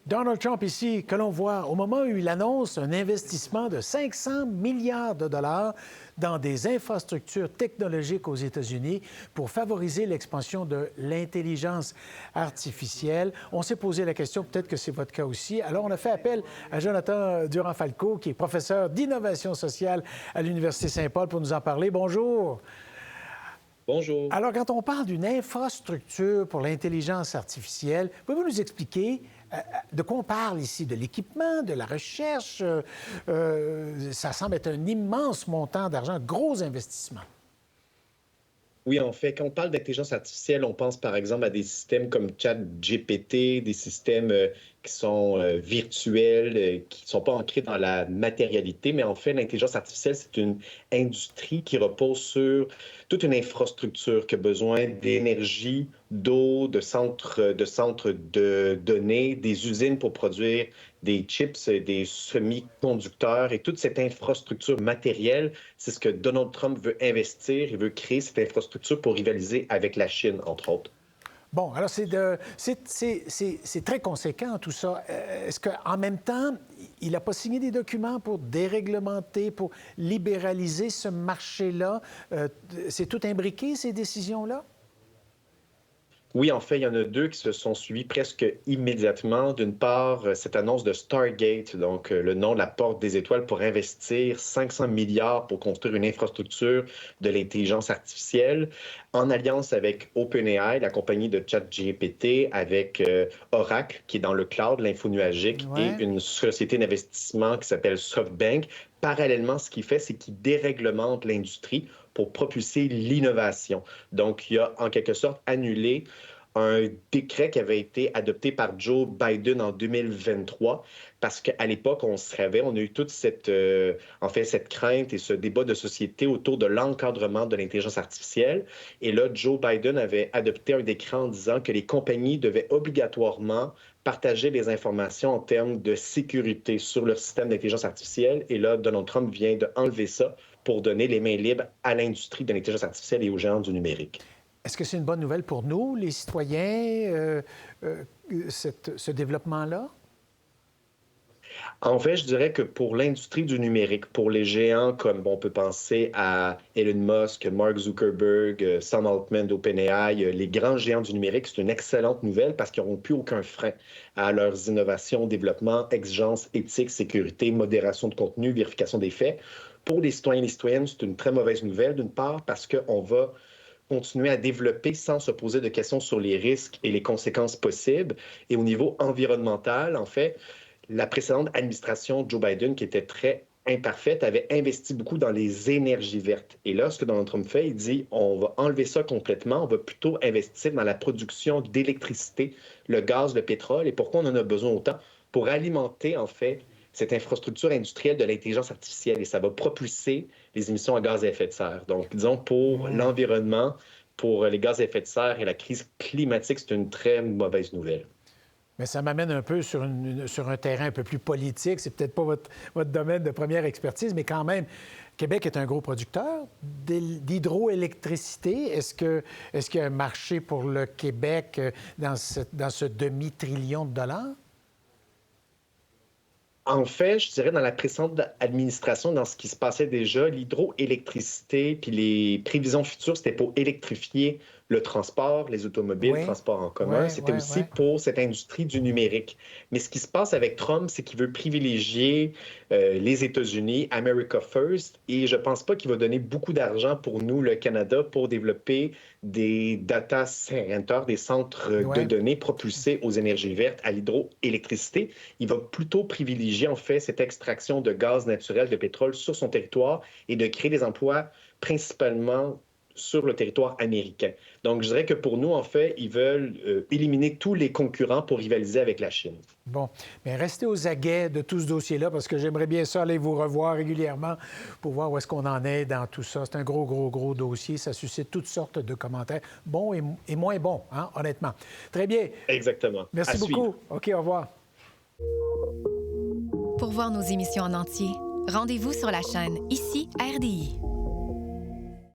Donald Trump ici, que l'on voit au moment où il annonce un investissement de 500 milliards de dollars dans des infrastructures technologiques aux États-Unis pour favoriser l'expansion de l'intelligence artificielle. On s'est posé la question, peut-être que c'est votre cas aussi. Alors, on a fait appel à Jonathan Durand-Falco, qui est professeur d'innovation sociale à l'Université Saint-Paul, pour nous en parler. Bonjour. Bonjour. Alors, quand on parle d'une infrastructure pour l'intelligence artificielle, pouvez-vous nous expliquer de quoi on parle ici? De l'équipement, de la recherche? Ça semble être un immense montant d'argent, un gros investissement. Oui, en fait, quand on parle d'intelligence artificielle, on pense par exemple à des systèmes comme ChatGPT, des systèmes qui sont virtuels, qui ne sont pas ancrés dans la matérialité, mais en fait, l'intelligence artificielle, c'est une industrie qui repose sur toute une infrastructure qui a besoin d'énergie, d'eau, de centres de données, des usines pour produire des chips, des semi-conducteurs et toute cette infrastructure matérielle, c'est ce que Donald Trump veut investir. Il veut créer cette infrastructure pour rivaliser avec la Chine, entre autres. Bon, alors c'est très conséquent tout ça. Est-ce qu'en même temps, il n'a pas signé des documents pour déréglementer, pour libéraliser ce marché-là? C'est tout imbriqué, ces décisions-là? Oui, en fait, il y en a deux qui se sont suivis presque immédiatement. D'une part, cette annonce de Stargate, donc le nom de la porte des étoiles, pour investir 500 milliards pour construire une infrastructure de l'intelligence artificielle, en alliance avec OpenAI, la compagnie de ChatGPT, avec Oracle, qui est dans le cloud, l'info nuagique, et une société d'investissement qui s'appelle SoftBank. Parallèlement, ce qu'il fait, c'est qu'il déréglemente l'industrie pour propulser l'innovation. Donc, il a en quelque sorte annulé un décret qui avait été adopté par Joe Biden en 2023, parce qu'à l'époque, on savait, on a eu toute cette crainte et ce débat de société autour de l'encadrement de l'intelligence artificielle. Et là, Joe Biden avait adopté un décret en disant que les compagnies devaient obligatoirement partager les informations en termes de sécurité sur leur système d'intelligence artificielle. Et là, Donald Trump vient d'enlever ça pour donner les mains libres à l'industrie de l'intelligence artificielle et aux géants du numérique. Est-ce que c'est une bonne nouvelle pour nous, les citoyens, ce développement-là? En fait, je dirais que pour l'industrie du numérique, pour les géants comme on peut penser à Elon Musk, Mark Zuckerberg, Sam Altman d'OpenAI, les grands géants du numérique, c'est une excellente nouvelle parce qu'ils n'auront plus aucun frein à leurs innovations, développement, exigences éthiques, sécurité, modération de contenu, vérification des faits. Pour les citoyens et les citoyennes, c'est une très mauvaise nouvelle, d'une part, parce qu'on va continuer à développer sans se poser de questions sur les risques et les conséquences possibles. Et au niveau environnemental, en fait, la précédente administration de Joe Biden, qui était très imparfaite, avait investi beaucoup dans les énergies vertes. Et là, ce que Donald Trump fait, il dit, on va enlever ça complètement, on va plutôt investir dans la production d'électricité, le gaz, le pétrole. Et pourquoi on en a besoin autant? Pour alimenter, en fait, cette infrastructure industrielle de l'intelligence artificielle. Et ça va propulser les émissions à gaz à effet de serre. Donc, disons, pour l'environnement, pour les gaz à effet de serre et la crise climatique, c'est une très mauvaise nouvelle. Mais ça m'amène un peu sur un terrain un peu plus politique. C'est peut-être pas votre domaine de première expertise, mais quand même, Québec est un gros producteur d'hydroélectricité. Est-ce qu'il y a un marché pour le Québec dans ce demi-trillion de dollars? En fait, je dirais dans la précédente administration, dans ce qui se passait déjà, l'hydroélectricité puis les prévisions futures, c'était pour électrifier le transport, les automobiles, le transport en commun. C'était aussi pour cette industrie du numérique. Mais ce qui se passe avec Trump, c'est qu'il veut privilégier les États-Unis, America First, et je ne pense pas qu'il va donner beaucoup d'argent pour nous, le Canada, pour développer des data centers, des centres de données propulsés aux énergies vertes, à l'hydroélectricité. Il va plutôt privilégier, en fait, cette extraction de gaz naturel, de pétrole sur son territoire et de créer des emplois principalement sur le territoire américain. Donc, je dirais que pour nous, en fait, ils veulent éliminer tous les concurrents pour rivaliser avec la Chine. Bon, mais restez aux aguets de tout ce dossier-là parce que j'aimerais bien ça aller vous revoir régulièrement pour voir où est-ce qu'on en est dans tout ça. C'est un gros dossier. Ça suscite toutes sortes de commentaires, bons et moins bons, hein, honnêtement. Très bien. Exactement. Merci beaucoup. OK, au revoir. Pour voir nos émissions en entier, rendez-vous sur la chaîne Ici RDI.